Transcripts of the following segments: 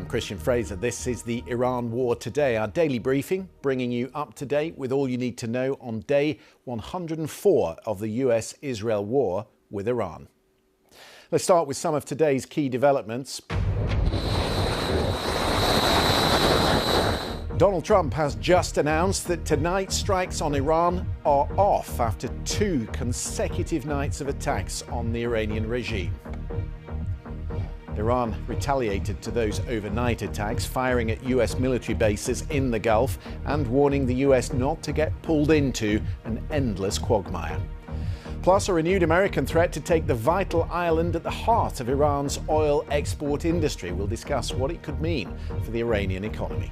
Christian Fraser. This is the Iran War Today, our daily briefing, bringing you up to date with all you need to know on day 104 of the US-Israel war with Iran. Let's start with some of today's key developments. Donald Trump has just announced that tonight's strikes on Iran are off after 2 consecutive nights of attacks on the Iranian regime. Iran retaliated to those overnight attacks, firing at US military bases in the Gulf and warning the US not to get pulled into an endless quagmire. Plus, a renewed American threat to take the vital island at the heart of Iran's oil export industry. We'll discuss what it could mean for the Iranian economy.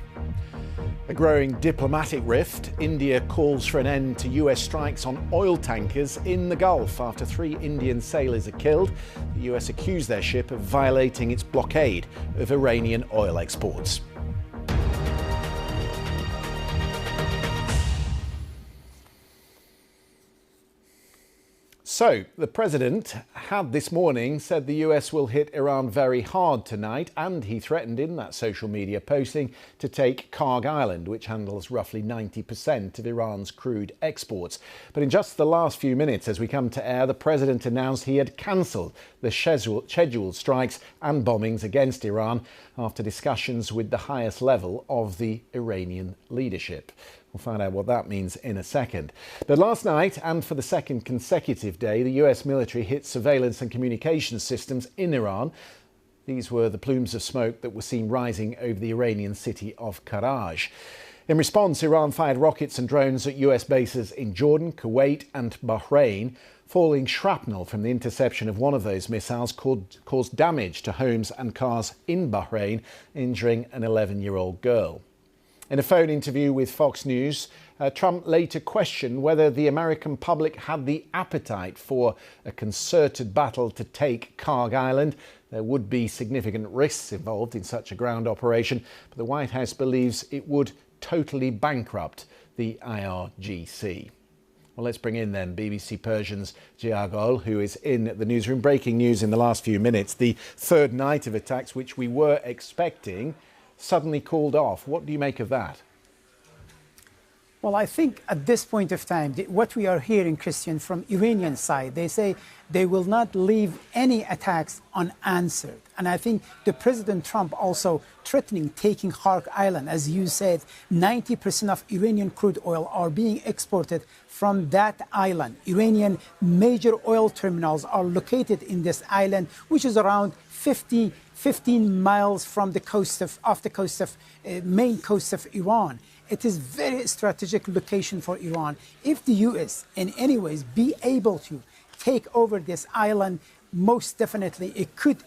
A growing diplomatic rift. India calls for an end to US strikes on oil tankers in the Gulf after 3 Indian sailors are killed. The US accused their ship of violating its blockade of Iranian oil exports. So, the president had this morning said the US will hit Iran very hard tonight, and he threatened in that social media posting to take Karg Island, which handles roughly 90% of Iran's crude exports. But in just the last few minutes as we come to air, the president announced he had cancelled the scheduled strikes and bombings against Iran after discussions with the highest level of the Iranian leadership. We'll find out what that means in a second. But last night, and for the second consecutive day, the US military hit surveillance and communications systems in Iran. These were the plumes of smoke that were seen rising over the Iranian city of Karaj. In response, Iran fired rockets and drones at US bases in Jordan, Kuwait and Bahrain. Falling shrapnel from the interception of one of those missiles caused damage to homes and cars in Bahrain, injuring an 11-year-old girl. In a phone interview with Fox News, Trump later questioned whether the American public had the appetite for a concerted battle to take Karg Island. There would be significant risks involved in such a ground operation, but the White House believes it would totally bankrupt the IRGC. Well, let's bring in then BBC Persian's Giagol, who is in the newsroom. Breaking news in the last few minutes. The third night of attacks, which we were expecting, suddenly called off. What do you make of that? Well, I think at this point of time, what we are hearing, Christian, from Iranian side, they say they will not leave any attacks unanswered. And I think the President Trump also threatening taking Karg Island. As you said, 90% of Iranian crude oil are being exported from that island. Iranian major oil terminals are located in this island, which is around 15 miles from the coast of main coast of Iran. It is very strategic location for Iran. If the US in any ways be able to take over this island, most definitely it could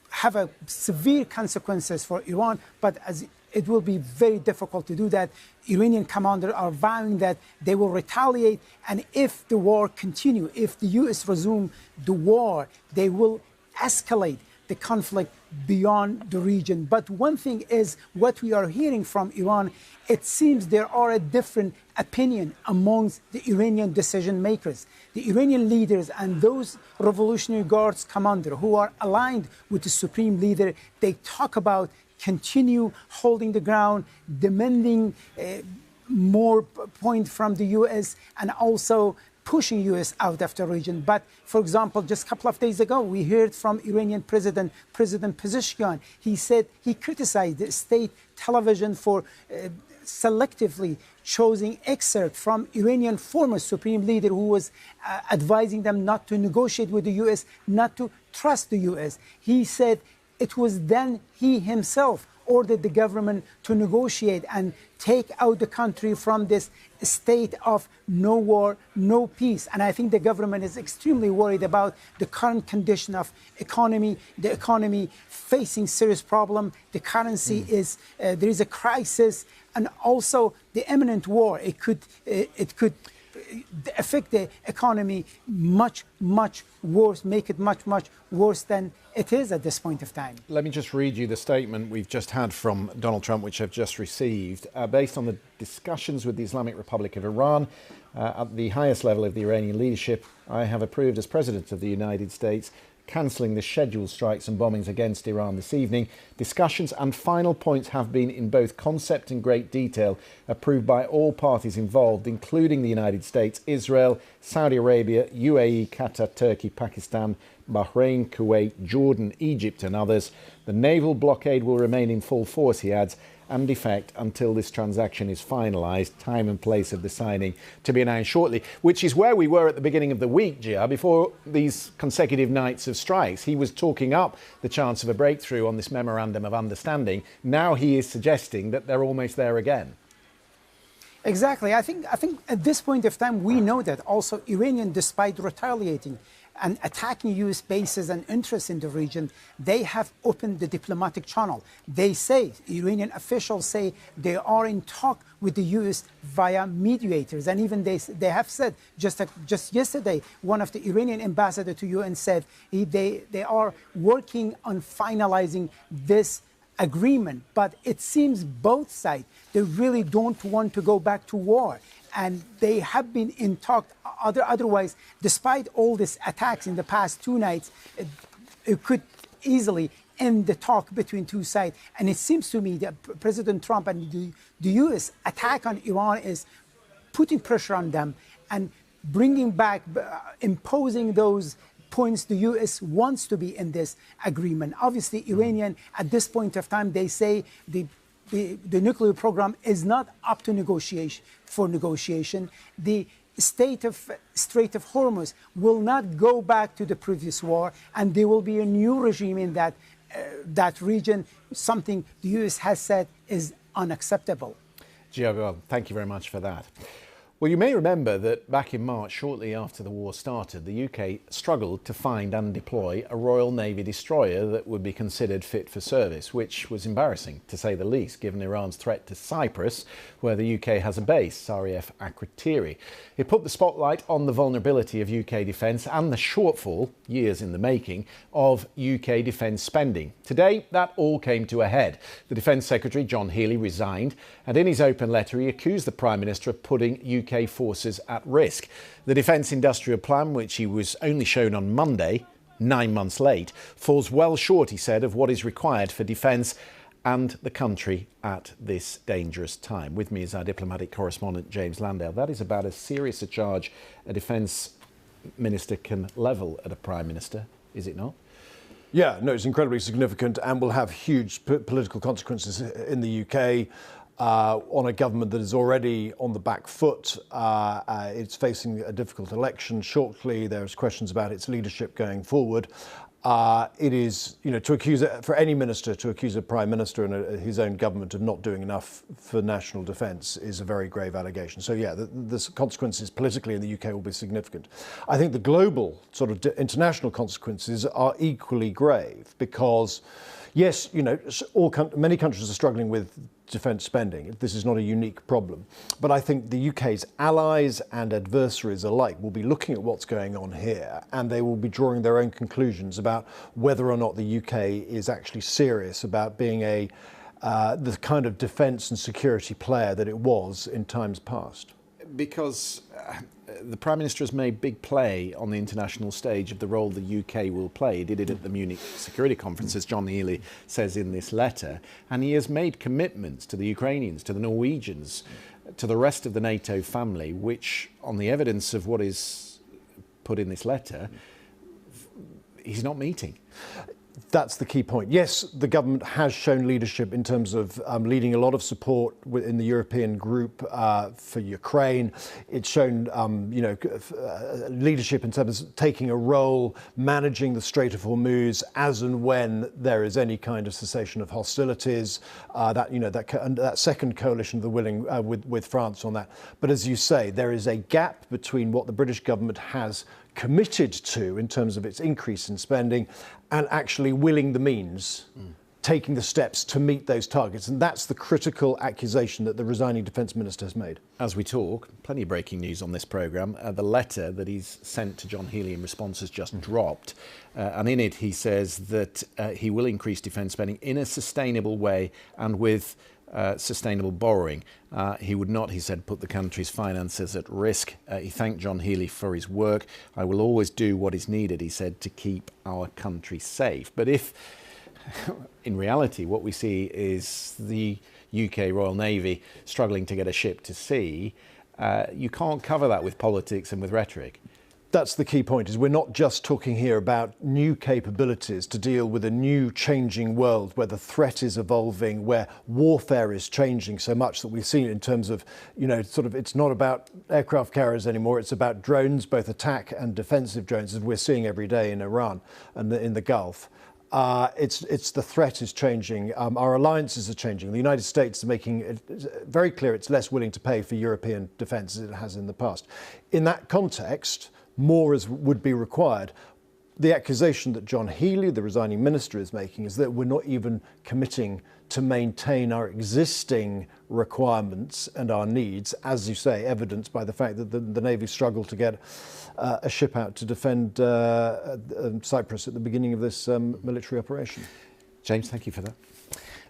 have a severe consequences for Iran, but as it will be very difficult to do that. Iranian commanders are vowing that they will retaliate, and if the war continue, if the US resume the war, they will escalate the conflict beyond the region. But one thing is what we are hearing from Iran, it seems there are a different opinion amongst the Iranian decision makers. The Iranian leaders and those Revolutionary Guards commanders who are aligned with the supreme leader, they talk about continue holding the ground, demanding more point from the US, and also pushing US out of the region. But, for example, just a couple of days ago, we heard from Iranian President Pezeshkian. He said he criticized the state television for selectively choosing excerpt from Iranian former supreme leader who was advising them not to negotiate with the US, not to trust the US. He said it was then he himself ordered the government to negotiate and take out the country from this state of no war, no peace. And I think the government is extremely worried about the current condition of economy, the economy facing serious problem. The currency is, there is a crisis, and also the imminent war. It could affect the economy much worse, make it much worse than it is at this point of time. Let me just read you the statement we've just had from Donald Trump, which I've just received. Based on the discussions with the Islamic Republic of Iran at the highest level of the Iranian leadership, I have approved as President of the United States cancelling the scheduled strikes and bombings against Iran this evening. Discussions and final points have been in both concept and great detail approved by all parties involved, including the United States, Israel, Saudi Arabia, UAE, Qatar, Turkey, Pakistan, Bahrain, Kuwait, Jordan, Egypt and others. The naval blockade will remain in full force, he adds, and effect until this transaction is finalised. Time and place of the signing to be announced shortly, which is where we were at the beginning of the week, Gia, before these consecutive nights of strikes. He was talking up the chance of a breakthrough on this memorandum of understanding. Now he is suggesting that they're almost there again. Exactly. I think at this point of time, we know that also Iranian, despite retaliating and attacking U.S. bases and interests in the region, they have opened the diplomatic channel. They say, Iranian officials say, they are in talk with the U.S. via mediators. And even they have said, just yesterday, one of the Iranian ambassador to UN said they are working on finalizing this agreement. But it seems both sides, they really don't want to go back to war. And they have been in talk. Otherwise, despite all these attacks in the past 2 nights, it could easily end the talk between two sides. And it seems to me that President Trump and the U.S. attack on Iran is putting pressure on them and bringing back, imposing those points the U.S. wants to be in this agreement. Obviously, Iranian, at this point of time, they say the nuclear program is not up to negotiation. The Strait of Hormuz will not go back to the previous war, and there will be a new regime in that region, something the U.S. has said is unacceptable. Giacomo, thank you very much for that. Well, you may remember that back in March, shortly after the war started, the UK struggled to find and deploy a Royal Navy destroyer that would be considered fit for service, which was embarrassing, to say the least, given Iran's threat to Cyprus, where the UK has a base, RAF Akrotiri. It put the spotlight on the vulnerability of UK defence and the shortfall, years in the making, of UK defence spending. Today, that all came to a head. The Defence Secretary, John Healey, resigned, and in his open letter, he accused the Prime Minister of putting UK forces at risk. The Defence Industrial Plan, which he was only shown on Monday, 9 months late, falls well short, he said, of what is required for defence and the country at this dangerous time. With me is our diplomatic correspondent, James Landale. That is about as serious a charge a Defence Minister can level at a Prime Minister, is it not? Yeah, no, it's incredibly significant and will have huge political consequences in the UK. On a government that is already on the back foot. It's facing a difficult election shortly. There's questions about its leadership going forward. It is, to accuse for any minister to accuse a prime minister and his own government of not doing enough for national defence is a very grave allegation. So yeah, the consequences politically in the UK will be significant. I think the global sort of international consequences are equally grave because, yes, many countries are struggling with defence spending. This is not a unique problem. But I think the UK's allies and adversaries alike will be looking at what's going on here and they will be drawing their own conclusions about whether or not the UK is actually serious about being the kind of defence and security player that it was in times past. Because the Prime Minister has made big play on the international stage of the role the UK will play. He did it at the Munich Security Conference, as John Healey says in this letter. And he has made commitments to the Ukrainians, to the Norwegians, to the rest of the NATO family, which, on the evidence of what is put in this letter, he's not meeting. That's the key point. Yes, the government has shown leadership in terms of leading a lot of support in the European group for Ukraine. It's shown, leadership in terms of taking a role, managing the Strait of Hormuz as and when there is any kind of cessation of hostilities. That second coalition of the willing with France on that. But as you say, there is a gap between what the British government has committed to in terms of its increase in spending and actually willing the means, taking the steps to meet those targets. And that's the critical accusation that the resigning Defence Minister has made. As we talk, plenty of breaking news on this programme. The letter that he's sent to John Healey in response has just dropped. And in it, he says that he will increase defence spending in a sustainable way and with sustainable borrowing. He would not, he said, put the country's finances at risk. He thanked John Healey for his work. I will always do what is needed, he said, to keep our country safe. But if, in reality, what we see is the UK Royal Navy struggling to get a ship to sea, you can't cover that with politics and with rhetoric. That's the key point, is we're not just talking here about new capabilities to deal with a new changing world where the threat is evolving, where warfare is changing so much that we've seen in terms of, it's not about aircraft carriers anymore, it's about drones, both attack and defensive drones, as we're seeing every day in Iran and in the Gulf. It's the threat is changing. Our alliances are changing. The United States is making it very clear it's less willing to pay for European defence as it has in the past. In that context, more would be required. The accusation that John Healey, the resigning minister, is making is that we're not even committing to maintain our existing requirements and our needs, as you say, evidenced by the fact that the Navy struggled to get a ship out to defend Cyprus at the beginning of this military operation. James, thank you for that.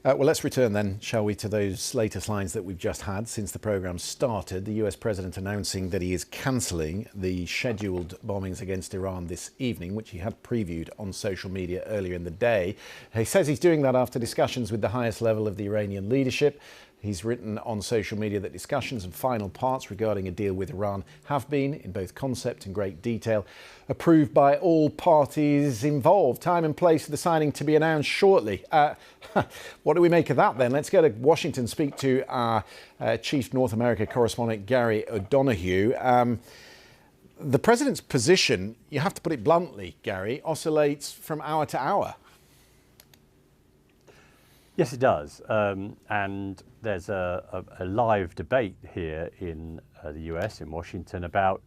Well, let's return then, shall we, to those latest lines that we've just had since the programme started. The US President announcing that he is cancelling the scheduled bombings against Iran this evening, which he had previewed on social media earlier in the day. He says he's doing that after discussions with the highest level of the Iranian leadership. He's written on social media that discussions and final parts regarding a deal with Iran have been, in both concept and great detail, approved by all parties involved. Time and place for the signing to be announced shortly. What do we make of that then? Let's go to Washington, speak to our Chief North America correspondent, Gary O'Donoghue. The President's position, you have to put it bluntly, Gary, oscillates from hour to hour. Yes, it does. And there's a live debate here in the US, in Washington, about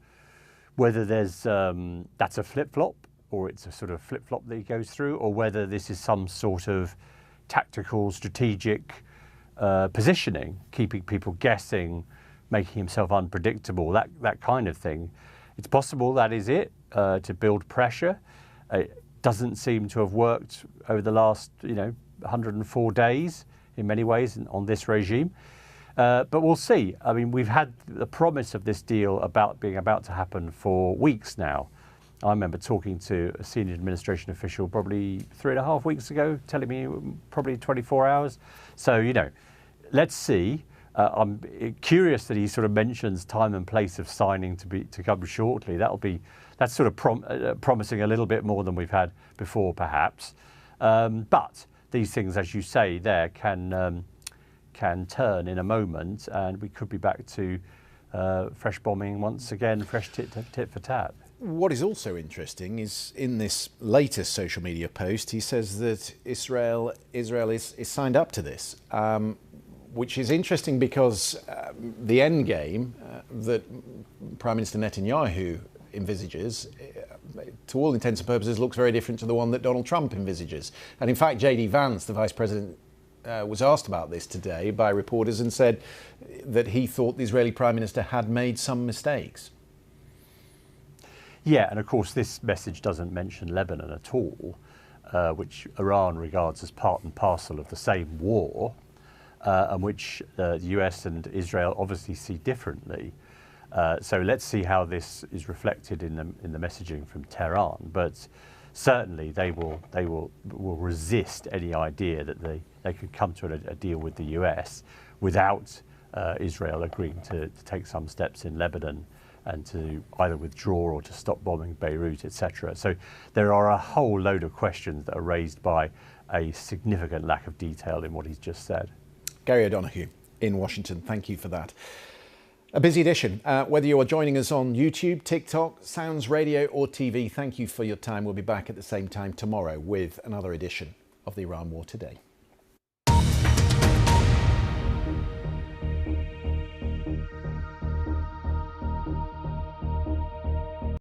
whether there's that's a flip-flop, or it's a sort of flip-flop that he goes through, or whether this is some sort of tactical, strategic positioning, keeping people guessing, making himself unpredictable, that kind of thing. It's possible that is it, to build pressure. It doesn't seem to have worked over the last, 104 days in many ways on this regime. But we'll see. I mean, we've had the promise of this deal being about to happen for weeks now. I remember talking to a senior administration official probably 3.5 weeks ago, telling me probably 24 hours. So, let's see. I'm curious that he sort of mentions time and place of signing to come shortly. That's sort of promising a little bit more than we've had before, perhaps. But these things, as you say, there can turn in a moment, and we could be back to fresh bombing once again, fresh tit for tat. What is also interesting is in this latest social media post, he says that Israel is signed up to this, which is interesting because the end game that Prime Minister Netanyahu envisages, to all intents and purposes, looks very different to the one that Donald Trump envisages. And in fact, J.D. Vance, the Vice President, was asked about this today by reporters and said that he thought the Israeli Prime Minister had made some mistakes. Yeah, and of course this message doesn't mention Lebanon at all, which Iran regards as part and parcel of the same war, and which the US and Israel obviously see differently. So let's see how this is reflected in the messaging from Tehran. But certainly they will resist any idea that they could come to a deal with the US without Israel agreeing to take some steps in Lebanon and to either withdraw or to stop bombing Beirut, etc. So there are a whole load of questions that are raised by a significant lack of detail in what he's just said. Gary O'Donoghue in Washington, thank you for that. A busy edition. Whether you're joining us on YouTube, TikTok, Sounds Radio or TV, thank you for your time. We'll be back at the same time tomorrow with another edition of the Iran War Today.